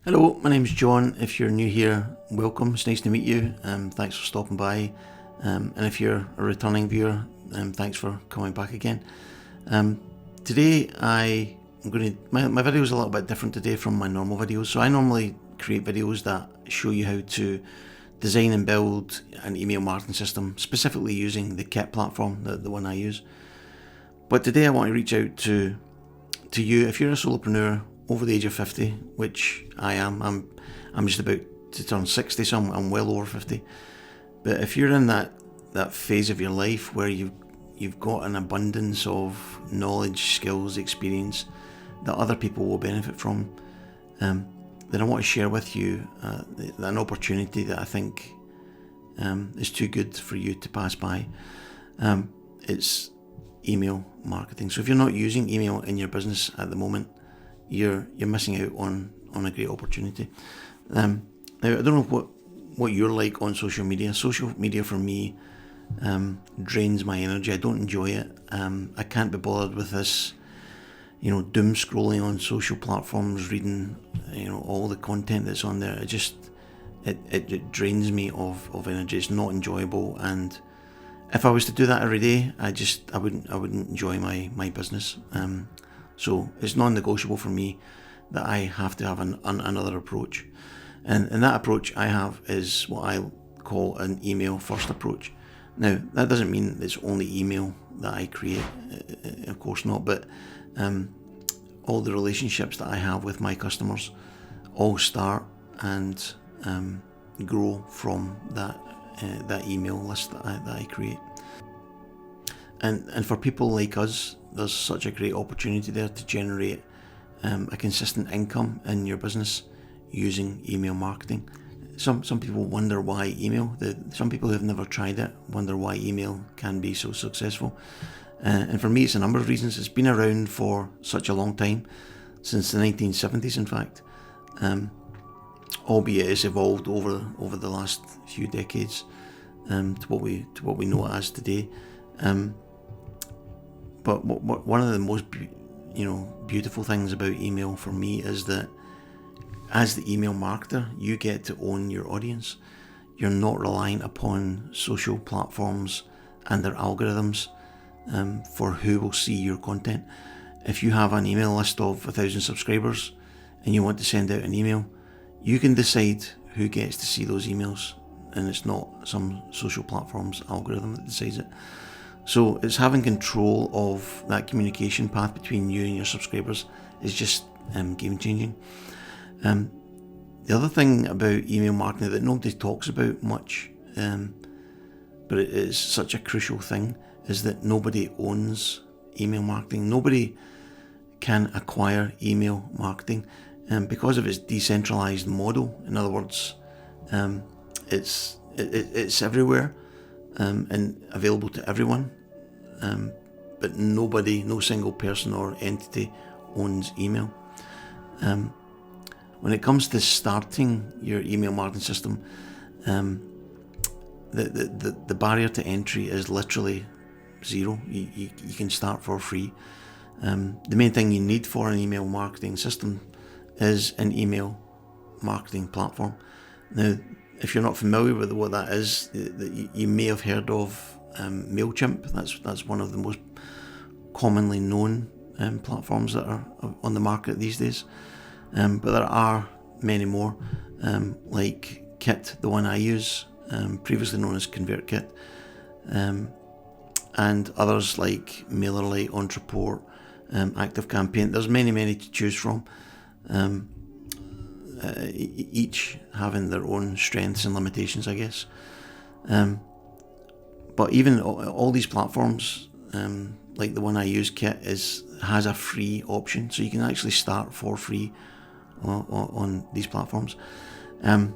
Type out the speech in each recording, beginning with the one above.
Hello, my name's John. If you're new here, welcome. It's nice to meet you. Thanks for stopping by. And if you're a returning viewer, thanks for coming back again. Today my video is a little bit different today from my normal videos. So I normally create videos that show you how to design and build an email marketing system, specifically using the Kit platform, the one I use. But today I want to reach out to you. If you're a solopreneur over the age of 50, which I am, I'm just about to turn 60, so I'm well over 50. But if you're in that phase of your life where you've got an abundance of knowledge, skills, experience that other people will benefit from, then I want to share with you an opportunity that I think is too good for you to pass by. It's email marketing. So if you're not using email in your business at the moment, you're missing out on a great opportunity. Now I don't know what you're like on social media. Social media for me drains my energy. I don't enjoy it. I can't be bothered with this, doom scrolling on social platforms, reading, all the content that's on there. It drains me of energy. It's not enjoyable, and if I was to do that every day, I wouldn't enjoy my business. So it's non-negotiable for me that I have to have another approach. And that approach I have is what I call an email first approach. Now, that doesn't mean it's only email that I create, of course not, but all the relationships that I have with my customers all start and grow from that email list that I create. And for people like us, there's such a great opportunity there to generate a consistent income in your business using email marketing. Some people wonder why email. Some people who have never tried it wonder why email can be so successful. And for me, it's a number of reasons. It's been around for such a long time, since the 1970s, in fact. Albeit it's evolved over the last few decades to what we know it as today. But one of the most beautiful things about email for me is that as the email marketer, you get to own your audience. You're not reliant upon social platforms and their algorithms for who will see your content. If you have an email list of 1,000 subscribers and you want to send out an email, you can decide who gets to see those emails, and it's not some social platform's algorithm that decides it. So it's having control of that communication path between you and your subscribers is just game changing. The other thing about email marketing that nobody talks about much, but it is such a crucial thing, is that nobody owns email marketing. Nobody can acquire email marketing because of its decentralized model. In other words, it's everywhere. And available to everyone, but no single person or entity owns email. When it comes to starting your email marketing system, the barrier to entry is literally zero. You can start for free. The main thing you need for an email marketing system is an email marketing platform. Now, if you're not familiar with what that is, you may have heard of MailChimp. That's one of the most commonly known platforms that are on the market these days. But there are many more, like Kit, the one I use, previously known as ConvertKit, and others like MailerLite, Ontraport, ActiveCampaign. There's many to choose from. Each having their own strengths and limitations, I guess. But even all these platforms, like the one I use, Kit, has a free option, so you can actually start for free on these platforms. And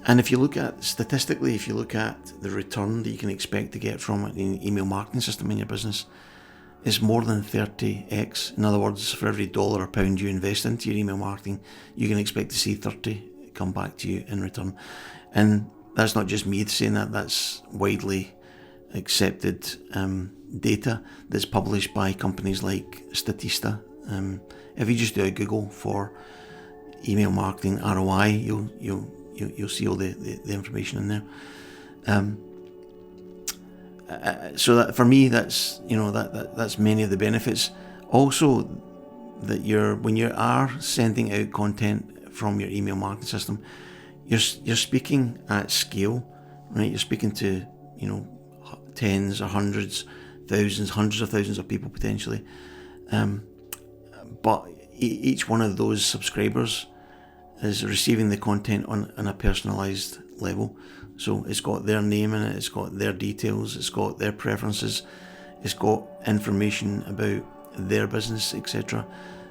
if you look at statistically, if you look at the return that you can expect to get from an email marketing system in your business, it's more than 30x. In other words, for every dollar or pound you invest into your email marketing, you can expect to see 30 come back to you in return. And that's not just me saying that, that's widely accepted data that's published by companies like Statista. If you just do a Google for email marketing ROI, you'll see all the information in there. So that for me, that's that's many of the benefits. Also, that when you are sending out content from your email marketing system, you're speaking at scale, right? You're speaking to tens or hundreds of thousands of people potentially, but each one of those subscribers is receiving the content on a personalized level. So it's got their name in it, it's got their details, it's got their preferences, it's got information about their business, etc.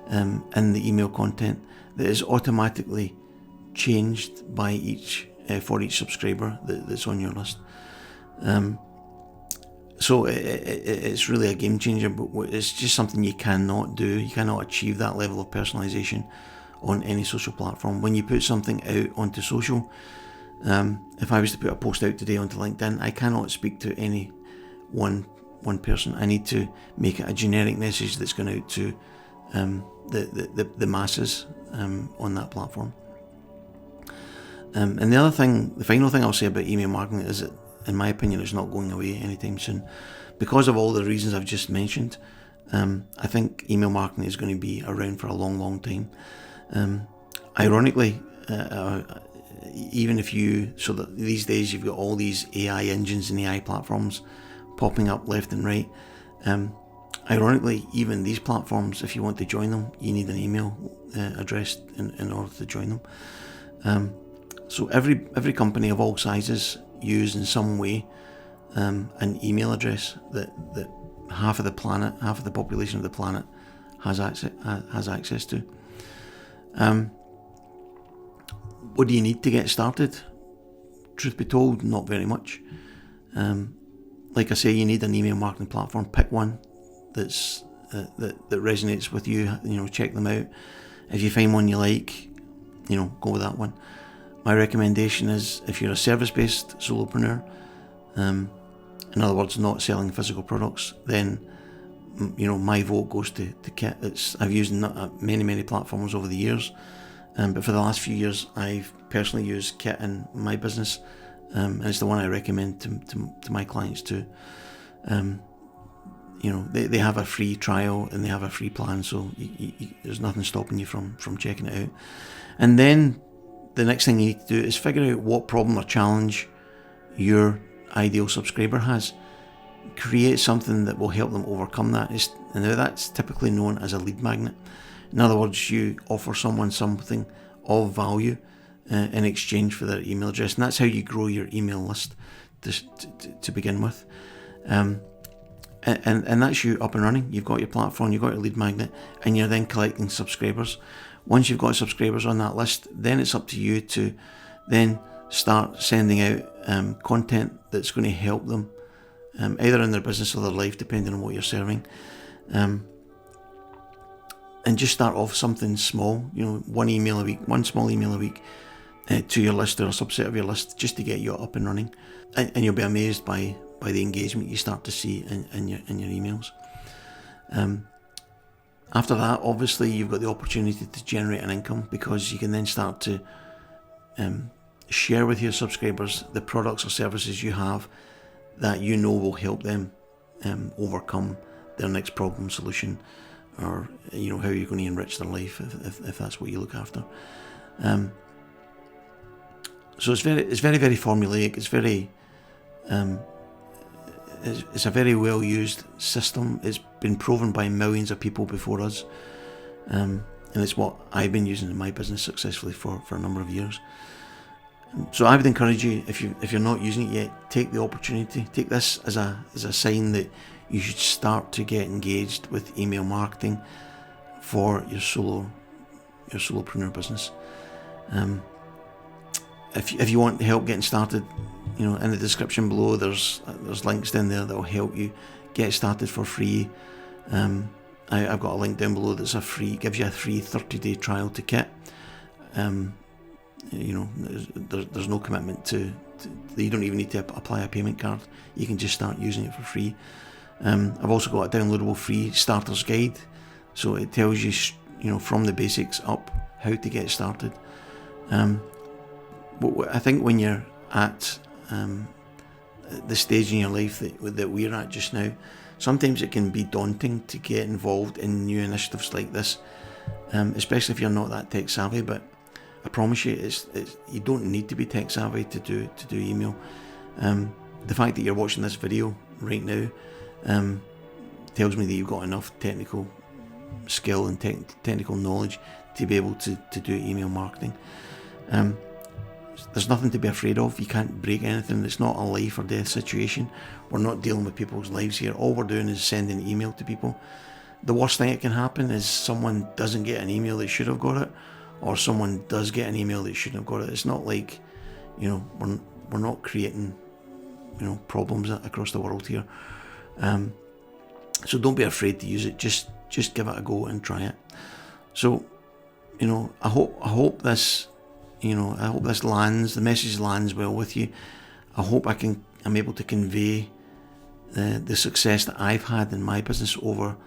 In the email content that is automatically changed by for each subscriber that's on your list. So it's really a game changer, but it's just something you cannot do. You cannot achieve that level of personalization on any social platform. When you put something out onto social, if I was to put a post out today onto LinkedIn, I cannot speak to any one person. I need to make it a generic message that's going out to the masses on that platform. And the final thing I'll say about email marketing is that, in my opinion, it's not going away anytime soon. Because of all the reasons I've just mentioned, I think email marketing is going to be around for a long, long time. Ironically, even if these days you've got all these AI engines and AI platforms popping up left and right. Ironically, even these platforms, if you want to join them, you need an email address in order to join them. So every company of all sizes use in some way an email address that half of the population of the planet has access to. What do you need to get started? Truth be told, not very much. Like I say, you need an email marketing platform. Pick one that resonates with you. Check them out. If you find one you like, go with that one. My recommendation is, if you're a service-based solopreneur, in other words, not selling physical products, then my vote goes to Kit. I've used many platforms over the years, but for the last few years, I've personally used Kit in my business, and it's the one I recommend to my clients too. They have a free trial and they have a free plan, so there's nothing stopping you from checking it out. And then the next thing you need to do is figure out what problem or challenge your ideal subscriber has. Create something that will help them overcome that. And now that's typically known as a lead magnet. In other words, you offer someone something of value in exchange for their email address, and that's how you grow your email list to begin with. And that's you up and running. You've got your platform, you've got your lead magnet, and you're then collecting subscribers. Once you've got subscribers on that list, then it's up to you to then start sending out content that's going to help them either in their business or their life, depending on what you're serving. And just start off something small, one small email a week to your list or a subset of your list, just to get you up and running. And you'll be amazed by the engagement you start to see in your emails. After that, obviously, you've got the opportunity to generate an income, because you can then start to share with your subscribers the products or services you have that will help them overcome their next problem solution, or how you're going to enrich their life if that's what you look after. So it's very, very formulaic. It's a very well used system. It's been proven by millions of people before us, and it's what I've been using in my business successfully for a number of years. So I would encourage you, if you're not using it yet, take the opportunity. Take this as a sign that you should start to get engaged with email marketing for your solopreneur business. If you want help getting started, in the description below there's links down there that will help you get started for free. I've got a link down below that's gives you a free 30-day trial to Kit. There's no commitment to you don't even need to apply a payment card. You can just start using it for free. I've also got a downloadable free starter's guide, so it tells you from the basics up how to get started. I think when you're at the stage in your life that we're at just now, sometimes it can be daunting to get involved in new initiatives like this, especially if you're not that tech savvy. But I promise you, you don't need to be tech savvy to do email. The fact that you're watching this video right now tells me that you've got enough technical skill and technical knowledge to be able to do email marketing. There's nothing to be afraid of. You can't break anything. It's not a life or death situation. We're not dealing with people's lives here. All we're doing is sending email to people. The worst thing that can happen is someone doesn't get an email that should have got it, or someone does get an email that shouldn't have got it. It's not like, we're not creating, problems across the world here. So don't be afraid to use it. Just give it a go and try it. So, I hope this, I hope this lands. The message lands well with you. I hope I'm able to convey the success that I've had in my business over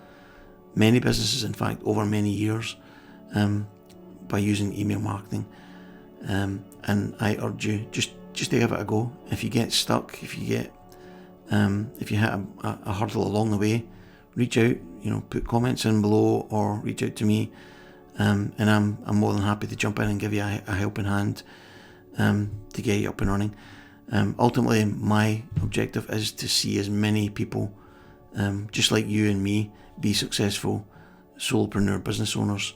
many businesses, in fact, over many years, by using email marketing. And I urge you just to give it a go. If you get stuck, if you hit a hurdle along the way, reach out. Put comments in below or reach out to me. And I'm more than happy to jump in and give you a helping hand to get you up and running. Ultimately, my objective is to see as many people, just like you and me, be successful solopreneur business owners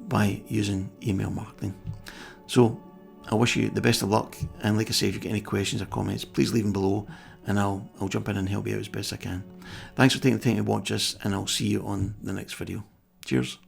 by using email marketing. So I wish you the best of luck, and like I say, if you get any questions or comments, please leave them below, and I'll jump in and help you out as best I can. Thanks for taking the time to watch this, and I'll see you on the next video. Cheers.